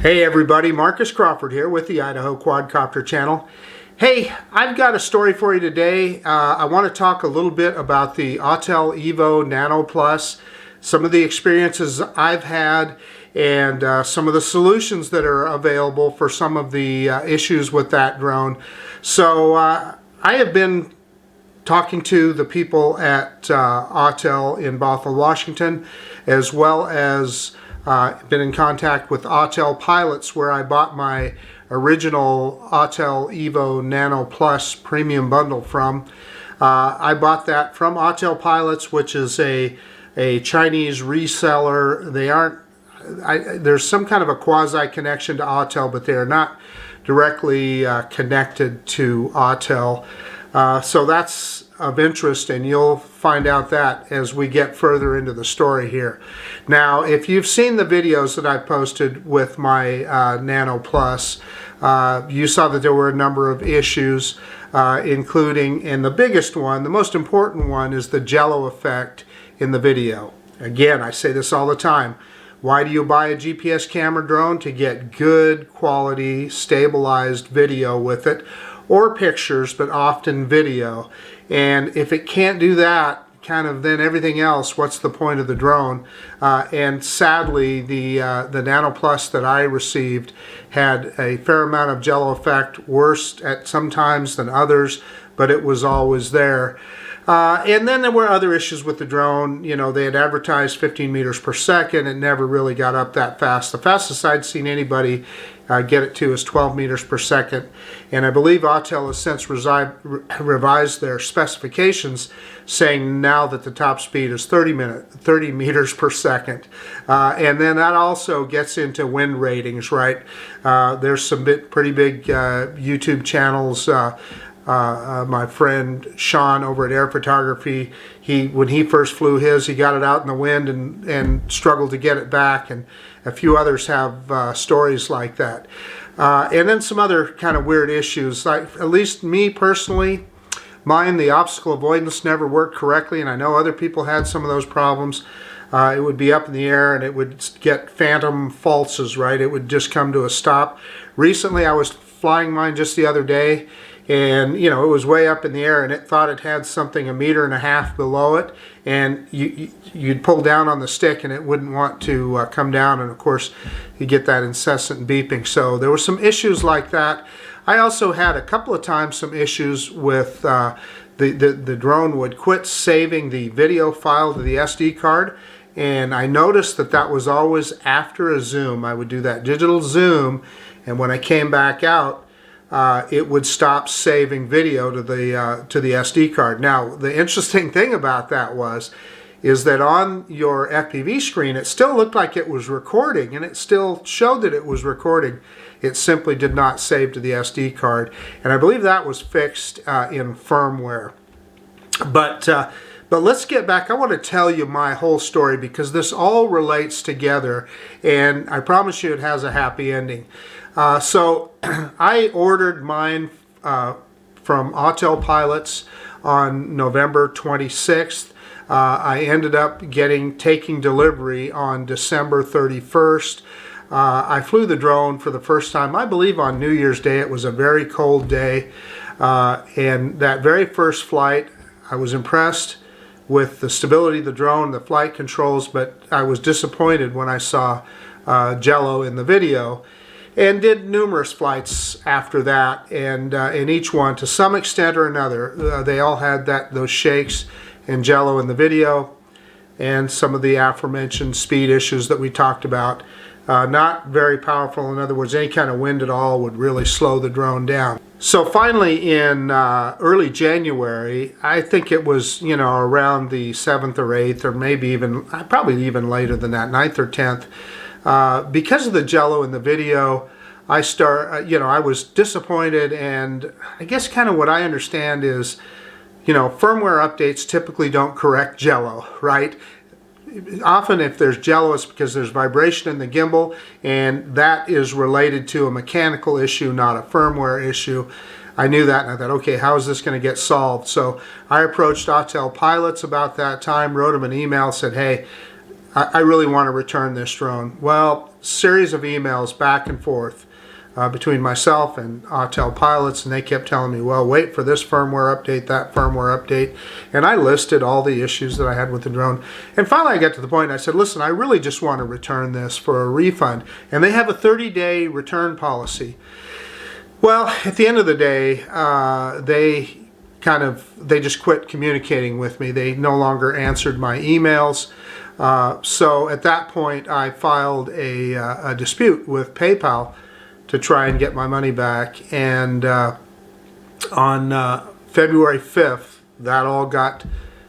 Hey everybody, Marcus Crawford here with the Idaho Quadcopter channel. Hey, I've got a story for you today. I want to talk a little bit about the Autel Evo Nano Plus, some of the experiences I've had, and some of the solutions that are available for some of the issues with that drone. So I have been talking to the people at Autel in Bothell, Washington, as well as been in contact with Autel Pilots, where I bought my original Autel Evo Nano Plus premium bundle from. I bought that from Autel Pilots, which is a Chinese reseller. They aren't, there's some kind of a quasi connection to Autel, but they are not directly connected to Autel. So that's of interest, and you'll find out that as we get further into the story here. Now, if you've seen the videos that I posted with my Nano Plus, you saw that there were a number of issues, including, and the biggest one, the most important one, is the Jello effect in the video. Again, I say this all the time. Why do you buy a GPS camera drone? To get good quality, stabilized video with it, or pictures, but often video. And if it can't do that, then everything else, what's the point of the drone? And sadly, the Nano Plus that I received had a fair amount of Jello effect, worse at some times than others, but it was always there. And then there were other issues with the drone. You know, they had advertised 15 meters per second. It never really got up that fast. The fastest I'd seen anybody get it to is 12 meters per second. And I believe Autel has since revised their specifications, saying now that the top speed is 30 meters per second. And then that also gets into wind ratings, right? There's some pretty big YouTube channels. My friend Sean over at Air Photography, when he first flew his, he got it out in the wind and struggled to get it back, and a few others have stories like that. And then some other kind of weird issues, like, at least me personally, mine, the obstacle avoidance never worked correctly, and I know other people had some of those problems. It would be up in the air and it would get phantom falses, right? It would just come to a stop. Recently I was flying mine just the other day, and you know, it was way up in the air and it thought it had something 1.5 meters below it, and you'd pull down on the stick and it wouldn't want to come down, and of course you get that incessant beeping. So there were some issues like that. I also had a couple of times some issues with the drone would quit saving the video file to the SD card, and I noticed that that was always after a zoom. I would do that digital zoom, and when I came back out, it would stop saving video to the SD card. Now, the interesting thing about that is that on your FPV screen, it still looked like it was recording, and it still showed that it was recording. It simply did not save to the SD card, and I believe that was fixed in firmware. But let's get back. I want to tell you my whole story because this all relates together, and I promise you it has a happy ending. So I ordered mine from Autel Pilots on November 26th. I ended up taking delivery on December 31st. I flew the drone for the first time, I believe, on New Year's Day. It was a very cold day, and that very first flight, I was impressed with the stability of the drone, the flight controls, but I was disappointed when I saw Jello in the video, and did numerous flights after that, and in each one, to some extent or another, they all had those shakes and Jello in the video, and some of the aforementioned speed issues that we talked about. Not very powerful. In other words, any kind of wind at all would really slow the drone down. So finally, in early January, I think it was, you know, around the 7th or 8th, or maybe even, probably even later than that, 9th or 10th, because of the Jello in the video, I was disappointed, and I guess kind of what I understand is, you know, firmware updates typically don't correct Jello, right? Often if there's Jello, it's because there's vibration in the gimbal, and that is related to a mechanical issue, not a firmware issue. I knew that, and I thought, okay, how is this going to get solved? So I approached Autel Pilots about that time, wrote them an email, said, hey, I really want to return this drone. Well, series of emails back and forth between myself and Autel Pilots, and they kept telling me, well, wait for this firmware update, that firmware update, and I listed all the issues that I had with the drone. And finally I got to the point and I said, listen, I really just want to return this for a refund, and they have a 30-day return policy. Well, at the end of the day, they just quit communicating with me. They no longer answered my emails. So at that point I filed a dispute with PayPal to try and get my money back, and on February 5th that all got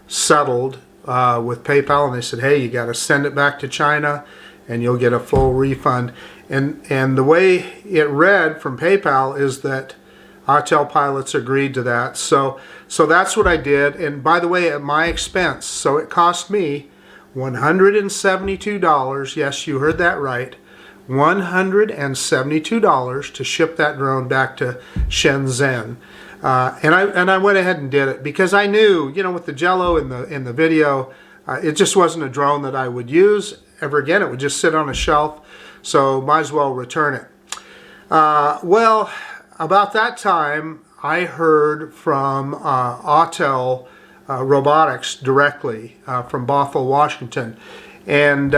settled with PayPal, and they said, hey, you got to send it back to China and you'll get a full refund. And the way it read from PayPal is that Autel Pilots agreed to that. So that's what I did, and by the way, at my expense. So it cost me $172. Yes, you heard that right. $172 to ship that drone back to Shenzhen. And I went ahead and did it because I knew, you know, with the Jello in the video, it just wasn't a drone that I would use ever again. It would just sit on a shelf, so might as well return it. Well, about that time I heard from Autel Robotics directly from Bothell, Washington, and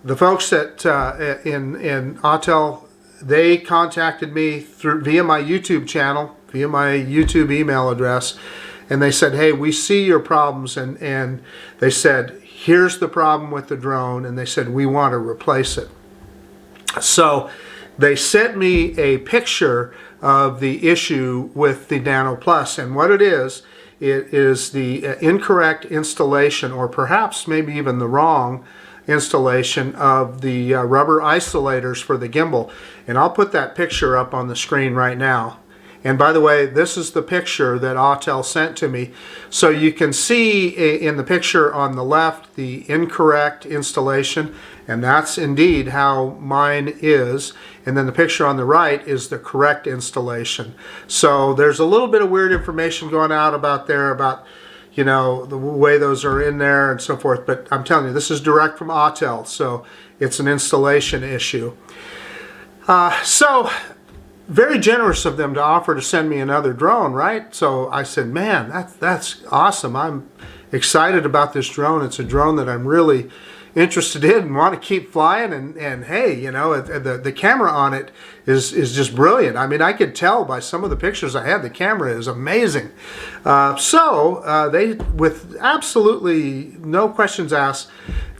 the folks at in Autel, they contacted me via my YouTube channel, via my YouTube email address, and they said, hey, we see your problems, and they said, here's the problem with the drone, and they said, we want to replace it. So they sent me a picture of the issue with the Nano Plus, and what it is the incorrect installation, or perhaps maybe even the wrong installation of the rubber isolators for the gimbal. And I'll put that picture up on the screen right now. And by the way, this is the picture that Autel sent to me. So you can see in the picture on the left the incorrect installation, and that's indeed how mine is. And then the picture on the right is the correct installation. So there's a little bit of weird information going out about you know, the way those are in there and so forth. But I'm telling you, this is direct from Autel, so it's an installation issue. So very generous of them to offer to send me another drone, right? So I said, man, that's awesome. I'm excited about this drone. It's a drone that I'm really interested in and want to keep flying, and hey, you know, the camera on it is just brilliant. I mean, I could tell by some of the pictures I had, the camera is amazing. So they, with absolutely no questions asked,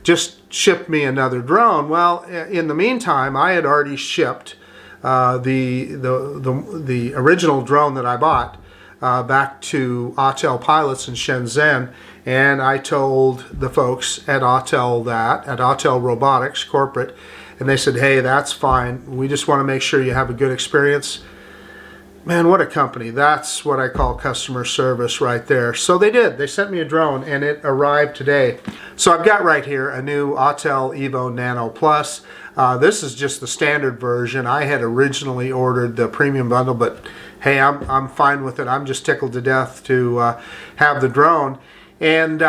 just shipped me another drone. Well, in the meantime, I had already shipped the original drone that I bought back to Autel Pilots in Shenzhen, and I told the folks at Autel that, at Autel Robotics Corporate, and they said, hey, that's fine. We just want to make sure you have a good experience. Man, what a company. That's what I call customer service right there. So they did. They sent me a drone, and it arrived today. So I've got right here a new Autel Evo Nano Plus. This is just the standard version. I had originally ordered the premium bundle, but hey, I'm fine with it. I'm just tickled to death to have the drone. And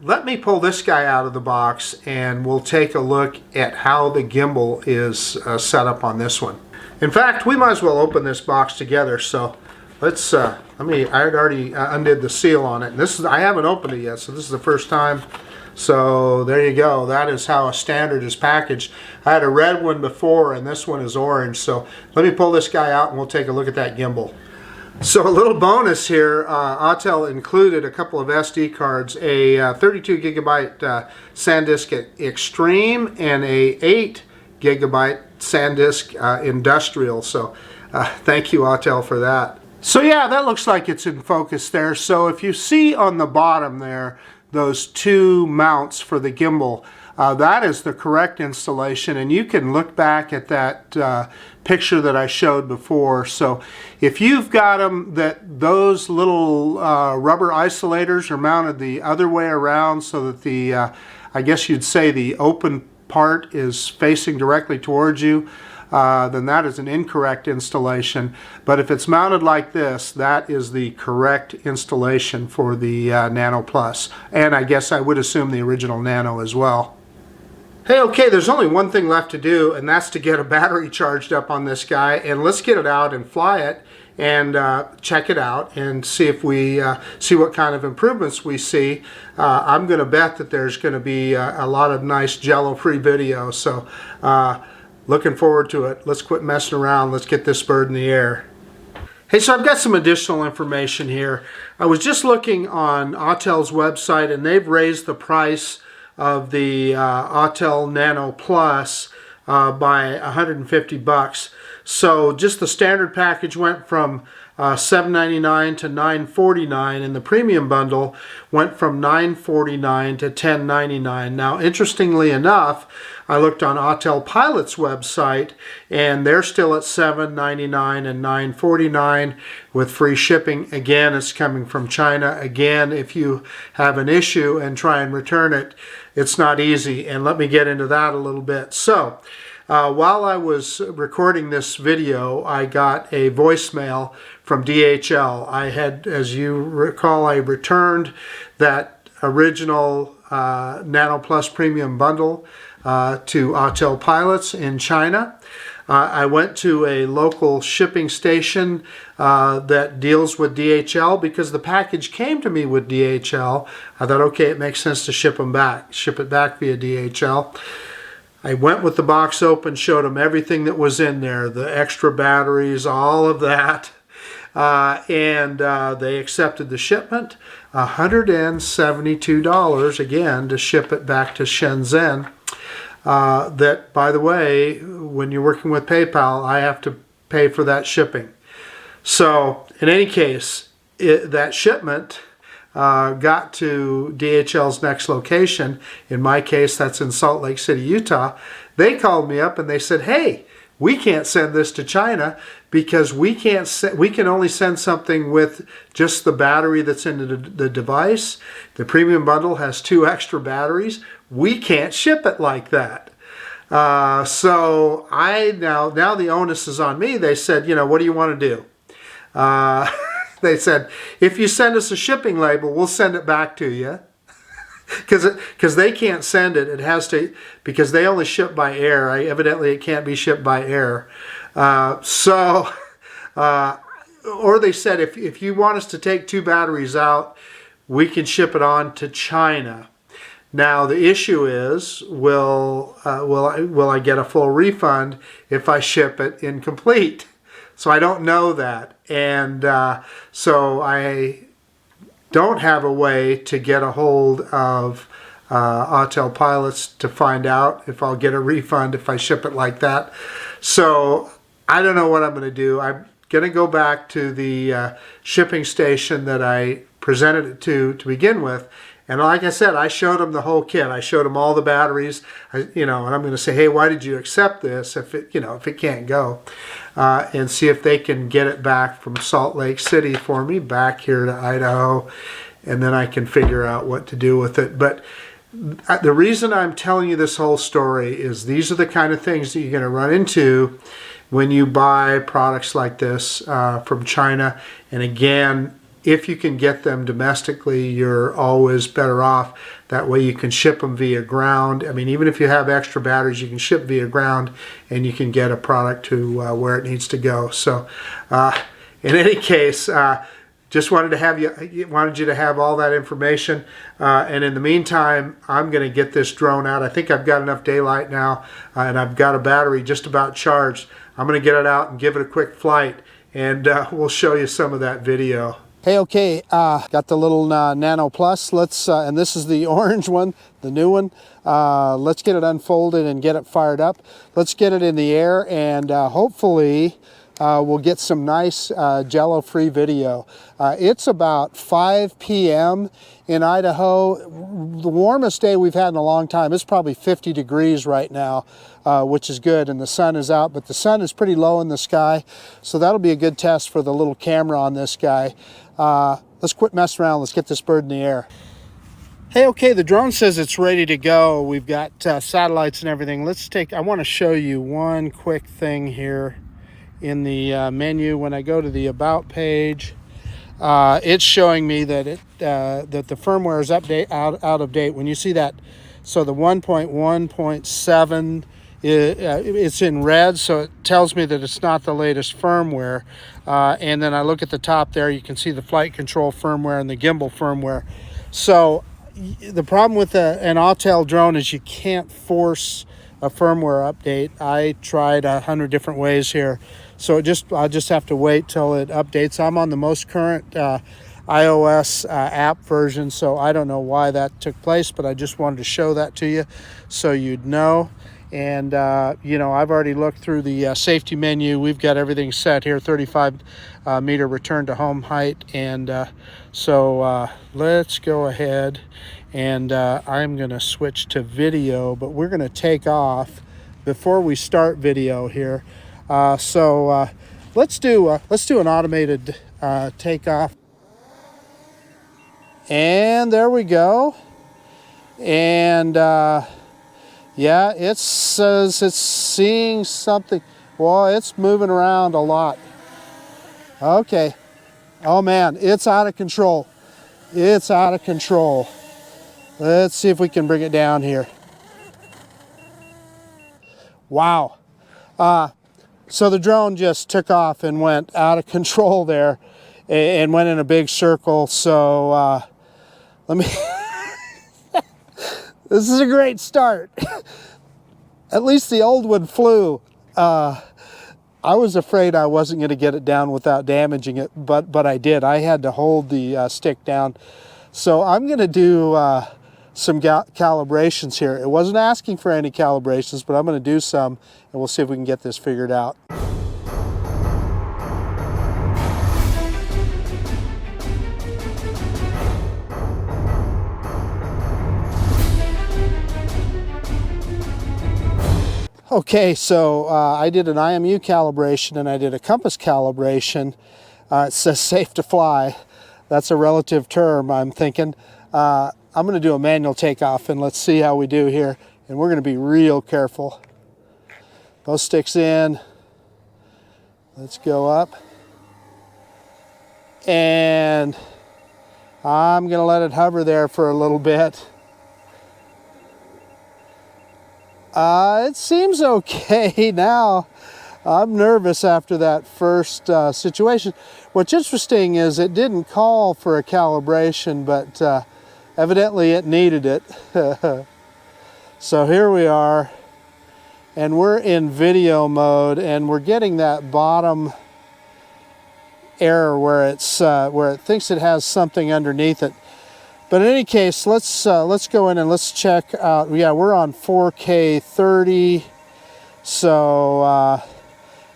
let me pull this guy out of the box, and we'll take a look at how the gimbal is set up on this one. In fact, we might as well open this box together. So let's, I had already undid the seal on it. And this is, I haven't opened it yet, so this is the first time. So there you go. That is how a standard is packaged. I had a red one before, and this one is orange. So let me pull this guy out and we'll take a look at that gimbal. So a little bonus here, Autel included a couple of SD cards, a 32 gigabyte SanDisk Extreme and a 8 gigabyte SanDisk Industrial. So thank you, Autel, for that. So yeah, that looks like it's in focus there. So if you see on the bottom there, those two mounts for the gimbal, that is the correct installation, and you can look back at that picture that I showed before. So if you've got them, those little rubber isolators are mounted the other way around, so that the I guess you'd say the open part is facing directly towards you, then that is an incorrect installation. But if it's mounted like this, that is the correct installation for the Nano Plus, and I guess I would assume the original Nano as well. Hey, okay, there's only one thing left to do, and that's to get a battery charged up on this guy, and let's get it out and fly it and check it out and see if we see what kind of improvements we see. I'm going to bet that there's going to be a lot of nice Jello-free video, so looking forward to it. Let's quit messing around. Let's get this bird in the air. Hey, so I've got some additional information here. I was just looking on Autel's website, and they've raised the price of the Autel Nano Plus by $150. So just the standard package went from $799 to $949, and the premium bundle went from $949 to $1099. Now, interestingly enough, I looked on Autel Pilot's website, and they're still at $799 and $949 with free shipping. Again, it's coming from China. Again, if you have an issue and try and return it, it's not easy, and let me get into that a little bit. So, while I was recording this video, I got a voicemail from DHL. I had, as you recall, I returned that original Nano Plus Premium bundle to Autel Pilots in China. I went to a local shipping station that deals with DHL because the package came to me with DHL. I thought, okay, it makes sense to ship it back via DHL. I went with the box open, showed them everything that was in there, the extra batteries, all of that, and they accepted the shipment. $172 again to ship it back to Shenzhen. That, by the way, when you're working with PayPal, I have to pay for that shipping. So, in any case, that shipment got to DHL's next location. In my case, that's in Salt Lake City, Utah. They called me up and they said, hey, we can't send this to China because we can only send something with just the battery that's in the device. The premium bundle has 2 extra batteries. We can't ship it like that. So now the onus is on me. They said, you know, what do you want to do? They said, if you send us a shipping label, we'll send it back to you. Because they can't send it. It has to, because they only ship by air. Evidently, it can't be shipped by air. Or they said, if you want us to take 2 batteries out, we can ship it on to China. Now, the issue is, will I get a full refund if I ship it incomplete? So I don't know that. And so I don't have a way to get a hold of Autel Pilots to find out if I'll get a refund if I ship it like that. So I don't know what I'm going to do. I'm going to go back to the shipping station that I presented it to begin with. And like I said, I showed them the whole kit. I showed them all the batteries, and I'm going to say, hey, why did you accept this if it can't go? And see if they can get it back from Salt Lake City for me back here to Idaho, and then I can figure out what to do with it. But the reason I'm telling you this whole story is these are the kind of things that you're going to run into when you buy products like this from China. And again, if you can get them domestically, you're always better off. That way you can ship them via ground. I mean, even if you have extra batteries, you can ship via ground and you can get a product to where it needs to go. So in any case, just wanted you to have all that information. And in the meantime, I'm going to get this drone out. I think I've got enough daylight now, and I've got a battery just about charged. I'm going to get it out and give it a quick flight, and we'll show you some of that video. Hey, okay, got the little Nano Plus. Let's, and this is the orange one, the new one. Let's get it unfolded and get it fired up. Let's get it in the air, and hopefully we'll get some nice Jello-free video. It's about 5 p.m. in Idaho. The warmest day we've had in a long time. It's probably 50 degrees right now, which is good, and the sun is out, but the sun is pretty low in the sky, so that'll be a good test for the little camera on this guy. Let's quit messing around. Let's get this bird in the air. Hey, okay, the drone says it's ready to go. We've got satellites and everything. I want to show you one quick thing here in the menu. When I go to the About page, it's showing me that that the firmware is out of date. When you see that So the 1.1.7, it's in red, so it tells me that it's not the latest firmware. And then I look at the top there, you can see the flight control firmware and the gimbal firmware. So the problem with an Autel drone is you can't force a firmware update. I tried 100 different ways here, so I'll just have to wait till it updates. I'm on the most current iOS app version, so I don't know why that took place, but I just wanted to show that to you so you'd know. And you know, I've already looked through the safety menu. We've got everything set here, 35 meter return to home height. And so let's go ahead, and I'm gonna switch to video, but we're gonna take off before we start video here. So let's do an automated takeoff. And there we go. And yeah, it says it's seeing something. Well, it's moving around a lot. Okay. Oh man, it's out of control. It's out of control. Let's see if we can bring it down here. Wow. So the drone just took off and went out of control there and went in a big circle. So let me... This is a great start. At least the old one flew. I was afraid I wasn't going to get it down without damaging it, but I did. I had to hold the stick down. So I'm going to do some calibrations here. It wasn't asking for any calibrations, but I'm going to do some, and we'll see if we can get this figured out. Okay, so I did an IMU calibration and I did a compass calibration. It says safe to fly. That's a relative term, I'm thinking. I'm going to do a manual takeoff, and let's see how we do here. And we're going to be real careful. Both sticks in. Let's go up. And I'm going to let it hover there for a little bit. It seems okay now. I'm nervous after that first situation. What's interesting is it didn't call for a calibration, but evidently it needed it. So here we are, and we're in video mode, and we're getting that bottom error where it thinks it has something underneath it. But in any case, let's go in and let's check out. Yeah, we're on 4K 30. So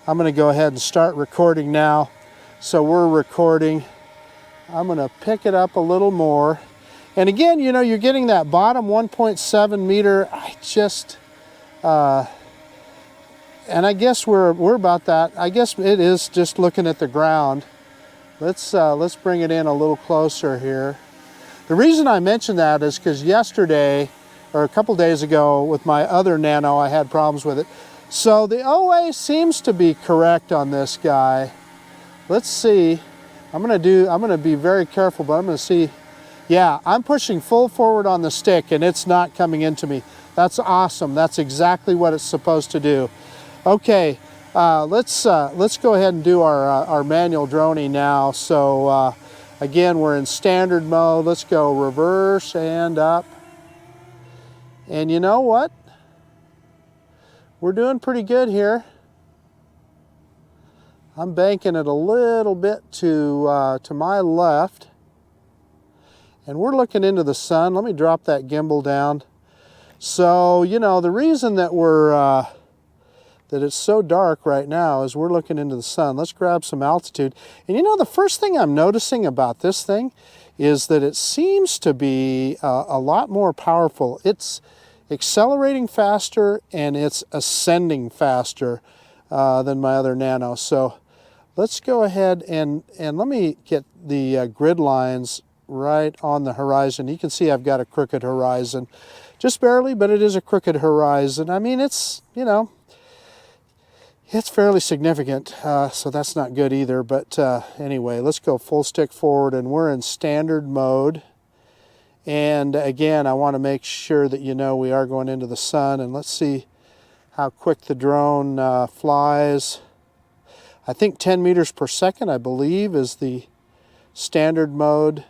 I'm going to go ahead and start recording now. So we're recording. I'm going to pick it up a little more. And again, you know, you're getting that bottom 1.7 meter. And I guess we're about that. I guess it is just looking at the ground. Let's bring it in a little closer here. The reason I mention that is because yesterday, or a couple days ago, with my other Nano, I had problems with it. So the OA seems to be correct on this guy. Let's see. I'm gonna be very careful, but I'm gonna see. Yeah, I'm pushing full forward on the stick and it's not coming into me. That's awesome. That's exactly what it's supposed to do. Okay, let's go ahead and do our manual droning now. So again, we're in standard mode. Let's go reverse and up. And you know what? We're doing pretty good here. I'm banking it a little bit to my left. And we're looking into the sun. Let me drop that gimbal down. So, you know, the reason that that it's so dark right now is we're looking into the sun. Let's grab some altitude. And you know, the first thing I'm noticing about this thing is that it seems to be a lot more powerful. It's accelerating faster and it's ascending faster than my other Nano. So let's go ahead and let me get the grid lines right on the horizon. You can see I've got a crooked horizon. Just barely, but it is a crooked horizon. I mean, it's, you know, it's fairly significant, so that's not good either. But anyway, let's go full stick forward, and we're in standard mode. And again, I want to make sure that you know we are going into the sun. And let's see how quick the drone flies. I think 10 meters per second, I believe, is the standard mode,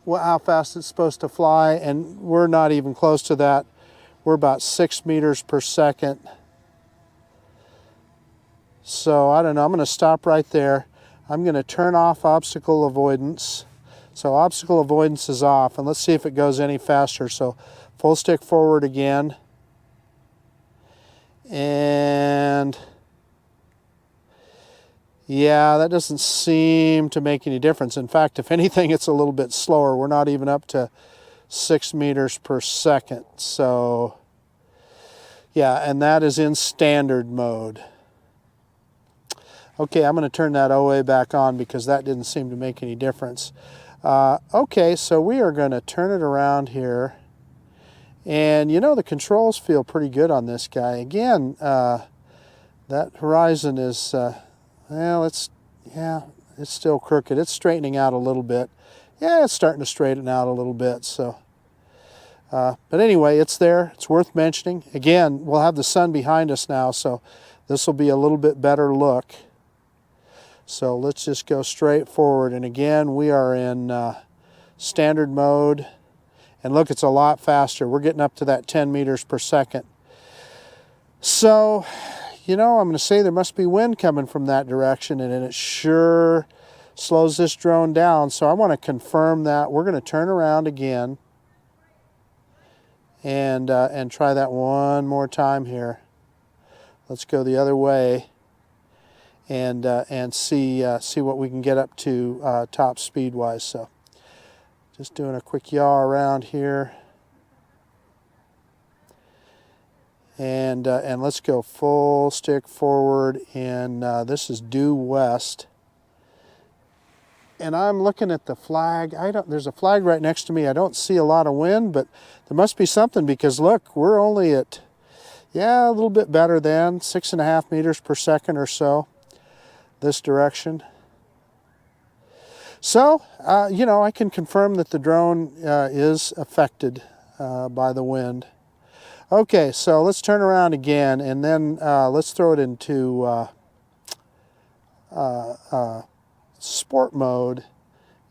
how fast it's supposed to fly, and we're not even close to that. We're about 6 meters per second. So I don't know, I'm going to stop right there. I'm going to turn off obstacle avoidance. So obstacle avoidance is off, and let's see if it goes any faster. So full stick forward again. And yeah, that doesn't seem to make any difference. In fact, if anything, it's a little bit slower. We're not even up to 6 meters per second. So yeah, and that is in standard mode. Okay, I'm going to turn that OA back on because that didn't seem to make any difference. Okay, so we are going to turn it around here. And you know, the controls feel pretty good on this guy. Again, that horizon is, well, it's still crooked. It's straightening out a little bit. Yeah, it's starting to straighten out a little bit. So, but anyway, it's there. It's worth mentioning. Again, we'll have the sun behind us now, so this will be a little bit better look. So let's just go straight forward. And again, we are in standard mode. And look, it's a lot faster. We're getting up to that 10 meters per second. So, you know, I'm going to say there must be wind coming from that direction, and it sure slows this drone down. So I want to confirm that. We're going to turn around again and try that one more time here. Let's go the other way. And see what we can get up to top speed wise. So just doing a quick yaw around here, and let's go full stick forward. And this is due west. And I'm looking at the flag. There's a flag right next to me. I don't see a lot of wind, but there must be something because look, we're only at, yeah, a little bit better than 6.5 meters per second or so. This direction. So, you know, I can confirm that the drone is affected by the wind. Okay, so let's turn around again, and then let's throw it into sport mode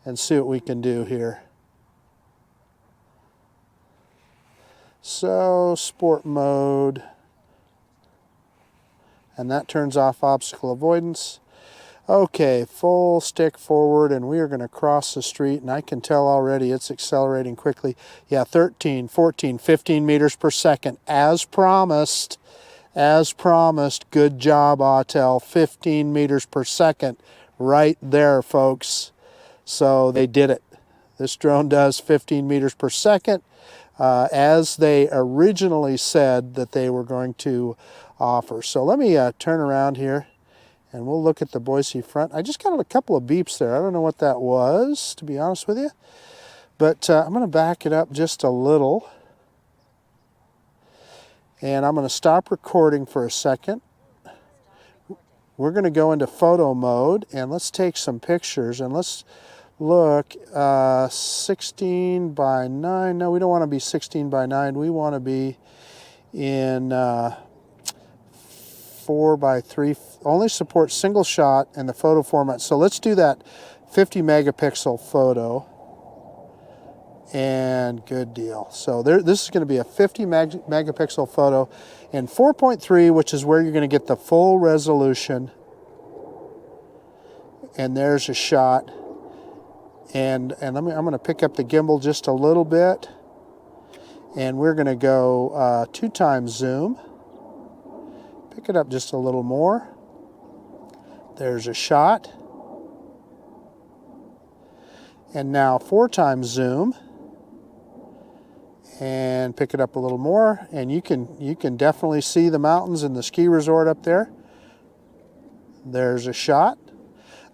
and see what we can do here. So, sport mode, and that turns off obstacle avoidance. Okay, full stick forward, and we are going to cross the street, and I can tell already it's accelerating quickly. Yeah, 13, 14, 15 meters per second, as promised. As promised. Good job, Autel. 15 meters per second right there, folks. So they did it. This drone does 15 meters per second, as they originally said that they were going to offer. So let me turn around here. And we'll look at the Boise front. I just got a couple of beeps there. I don't know what that was, to be honest with you. But I'm going to back it up just a little. And I'm going to stop recording for a second. We're going to go into photo mode. And let's take some pictures. And let's look, 16 by 9. No, we don't want to be 16 by 9. We want to be in 4 by 3. Only supports single shot in the photo format. So let's do that 50 megapixel photo. And good deal. So this is going to be a 50 megapixel photo in 4.3, which is where you're going to get the full resolution. And there's a shot. And I'm going to pick up the gimbal just a little bit. And we're going to go 2 times zoom. Pick it up just a little more. There's a shot. And now 4 times zoom. And pick it up a little more. And you can definitely see the mountains and the ski resort up there. There's a shot.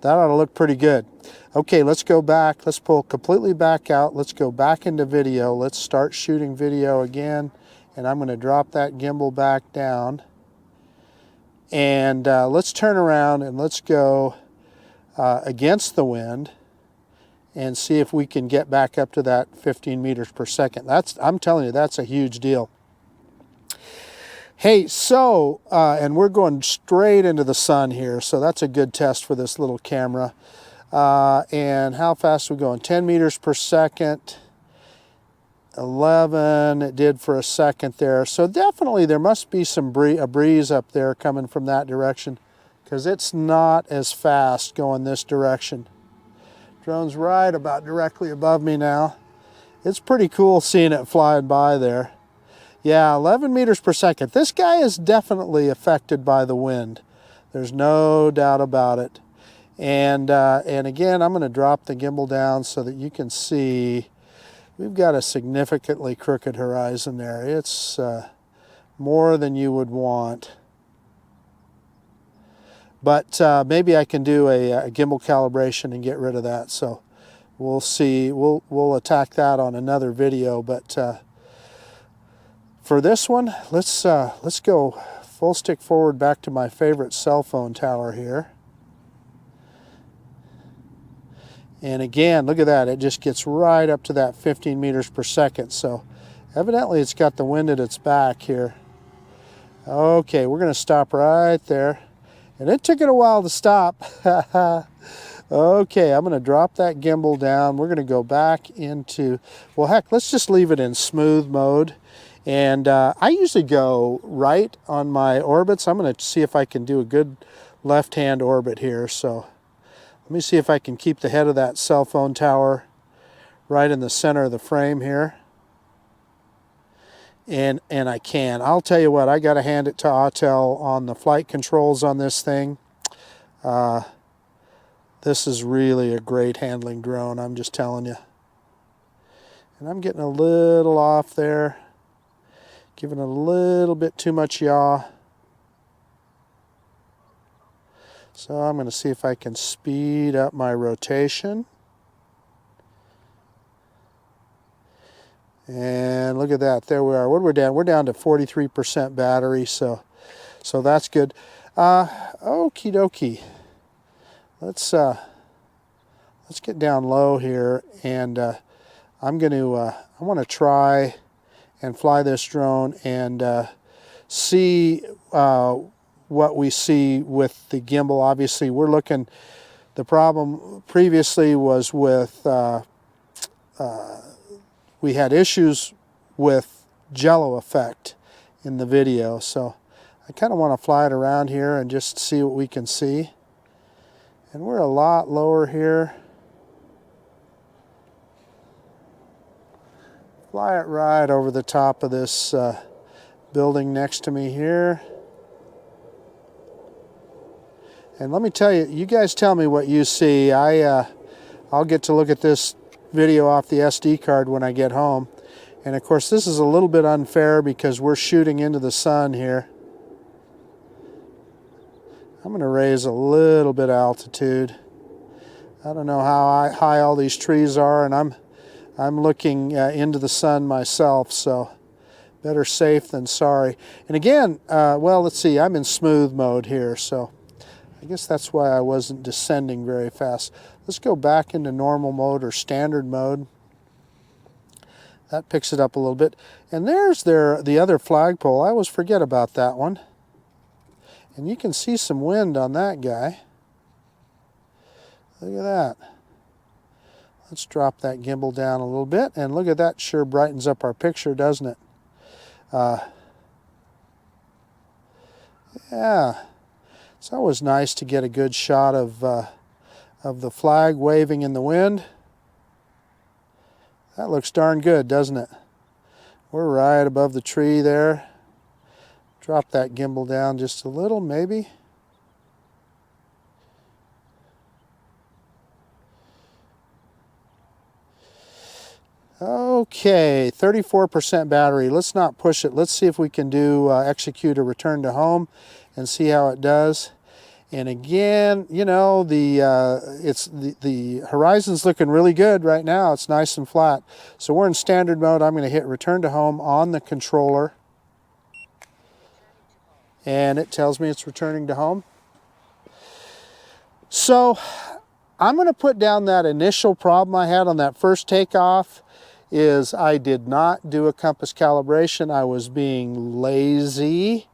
That ought to look pretty good. Okay, let's go back. Let's pull completely back out. Let's go back into video. Let's start shooting video again. And I'm going to drop that gimbal back down. And let's turn around and let's go against the wind. and see if we can get back up to that 15 meters per second. I'm telling you, that's a huge deal. Hey, so, and we're going straight into the sun here, so that's a good test for this little camera. And how fast are we going? 10 meters per second, 11, it did for a second there. So definitely there must be a breeze up there coming from that direction, because it's not as fast going this direction. Drone's right about directly above me now. It's pretty cool seeing it flying by there. Yeah, 11 meters per second. This guy is definitely affected by the wind. There's no doubt about it. And again, I'm going to drop the gimbal down so that you can see we've got a significantly crooked horizon there. It's more than you would want. But maybe I can do a gimbal calibration and get rid of that. So we'll see. We'll attack that on another video. But for this one, let's go full stick forward back to my favorite cell phone tower here. And again, look at that. It just gets right up to that 15 meters per second. So evidently it's got the wind at its back here. Okay, we're going to stop right there. And it took it a while to stop. Okay, I'm going to drop that gimbal down. We're going to go back into, well, heck, let's just leave it in smooth mode. And I usually go right on my orbits. I'm going to see if I can do a good left-hand orbit here. So let me see if I can keep the head of that cell phone tower right in the center of the frame here. And I can. I'll tell you what, I got to hand it to Autel on the flight controls on this thing. This is really a great handling drone, I'm just telling you. And I'm getting a little off there. Giving a little bit too much yaw. So I'm going to see if I can speed up my rotation. And look at that, there we are. What are we down? We're down to 43% battery, so that's good. Okie dokie. Let's get down low here, and I want to try and fly this drone and see what we see with the gimbal. Obviously, we're looking, the problem previously was with, we had issues with Jello effect in the video, so I kind of want to fly it around here and just see what we can see. And we're a lot lower here. Fly it right over the top of this building next to me here. And let me tell you, you guys tell me what you see. I'll get to look at this video off the SD card when I get home. And of course, this is a little bit unfair because we're shooting into the sun here. I'm going to raise a little bit of altitude. I don't know how high all these trees are, and I'm looking into the sun myself, so better safe than sorry. And again, well, let's see, I'm in smooth mode here, so I guess that's why I wasn't descending very fast. Let's go back into normal mode or standard mode. That picks it up a little bit. And there's the other flagpole. I always forget about that one. And you can see some wind on that guy. Look at that. Let's drop that gimbal down a little bit. And look at that, sure brightens up our picture, doesn't it? Yeah. It's always nice to get a good shot of the flag waving in the wind. That looks darn good, doesn't it? We're right above the tree there. Drop that gimbal down just a little, maybe. Okay, 34% battery. Let's not push it. Let's see if we can do execute a return to home and see how it does. And again, you know, the horizon's looking really good right now. It's nice and flat. So we're in standard mode. I'm going to hit return to home on the controller. And it tells me it's returning to home. So I'm going to put down that initial problem I had on that first takeoff is I did not do a compass calibration. I was being lazy.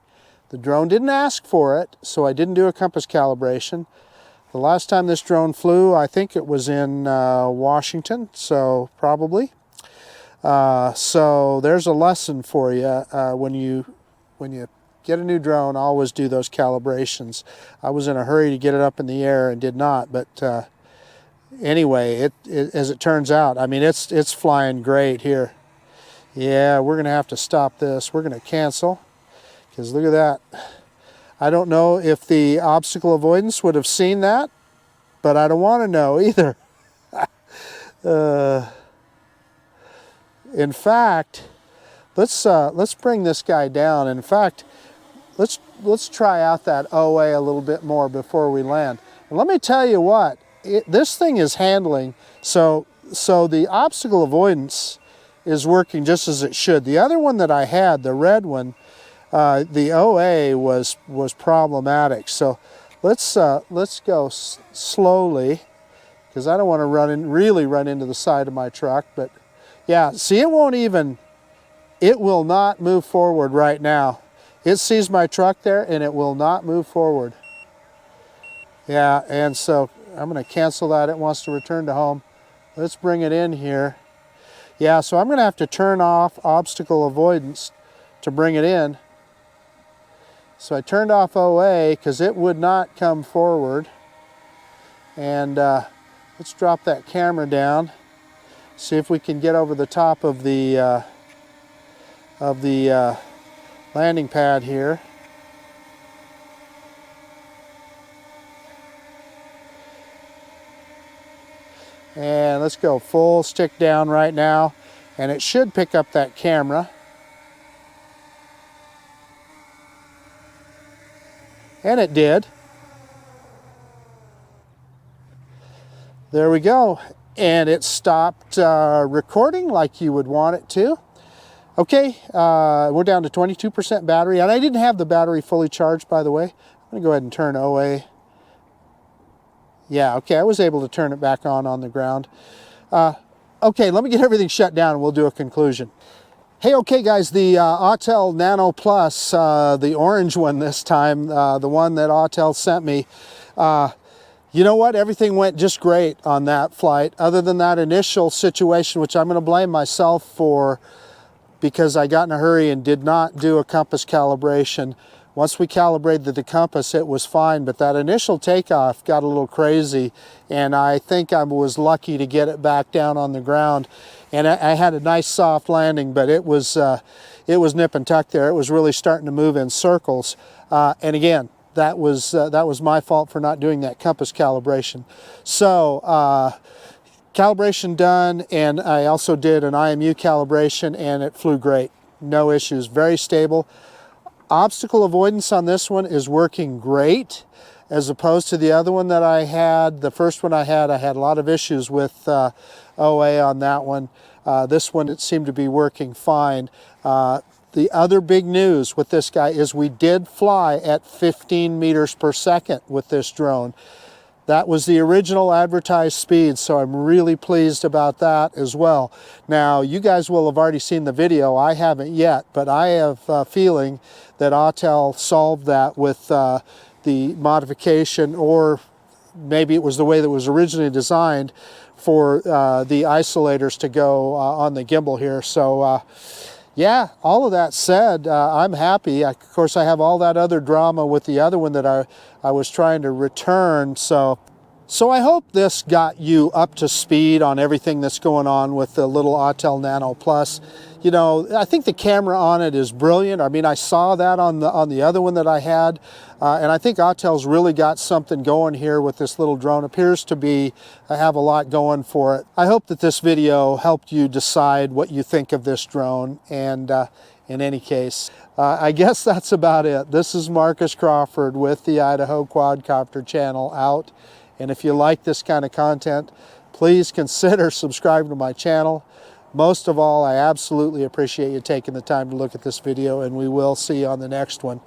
The drone didn't ask for it, so I didn't do a compass calibration. The last time this drone flew, I think it was in Washington, so probably. So there's a lesson for you. When you get a new drone, always do those calibrations. I was in a hurry to get it up in the air and did not, but anyway, as it turns out, I mean, it's flying great here. Yeah, we're going to have to stop this. We're going to cancel, because look at that. I don't know if the obstacle avoidance would have seen that, but I don't want to know either. In fact, let's bring this guy down. In fact, let's try out that OA a little bit more before we land. And let me tell you what, this thing is handling, so the obstacle avoidance is working just as it should. The other one that I had, the red one, the OA was problematic. So let's go slowly, because I don't want to really run into the side of my truck. But yeah, see, it will not move forward right now. It sees my truck there and it will not move forward. Yeah, and so I'm going to cancel that. It wants to return to home. Let's bring it in here. Yeah, so I'm going to have to turn off obstacle avoidance to bring it in. So I turned off OA because it would not come forward. And let's drop that camera down. See if we can get over the top of the landing pad here. And let's go full stick down right now, and it should pick up that camera. And it did. There we go. And it stopped recording like you would want it to. Okay, we're down to 22% battery, and I didn't have the battery fully charged, by the way. I'm gonna go ahead and turn OA. Yeah, okay, I was able to turn it back on the ground. Okay, let me get everything shut down and we'll do a conclusion. Hey, okay guys, the Autel Nano Plus, the orange one this time, the one that Autel sent me, you know what? Everything went just great on that flight, other than that initial situation, which I'm going to blame myself for, because I got in a hurry and did not do a compass calibration. Once we calibrated the compass, it was fine, but that initial takeoff got a little crazy, and I think I was lucky to get it back down on the ground. And I had a nice soft landing, but it was nip and tuck there. It was really starting to move in circles. And again, that was my fault for not doing that compass calibration. So calibration done, and I also did an IMU calibration, and it flew great. No issues, very stable. Obstacle avoidance on this one is working great, as opposed to the other one that I had. The first one I had a lot of issues with OA on that one. This one, it seemed to be working fine. The other big news with this guy is we did fly at 15 meters per second with this drone. That was the original advertised speed, so I'm really pleased about that as well. Now, you guys will have already seen the video. I haven't yet, but I have a feeling that Autel solved that with the modification, or maybe it was the way that it was originally designed for the isolators to go on the gimbal here. So yeah, all of that said, I'm happy. Of course, I have all that other drama with the other one that I was trying to return. So I hope this got you up to speed on everything that's going on with the little Autel Nano Plus. You know, I think the camera on it is brilliant. I mean, I saw that on the other one that I had, and I think Autel's really got something going here with this little drone. Appears to be have a lot going for it. I hope that this video helped you decide what you think of this drone. And in any case, I guess that's about it. This is Marcus Crawford with the Idaho Quadcopter channel out. And if you like this kind of content, please consider subscribing to my channel. Most of all, I absolutely appreciate you taking the time to look at this video, and we will see you on the next one.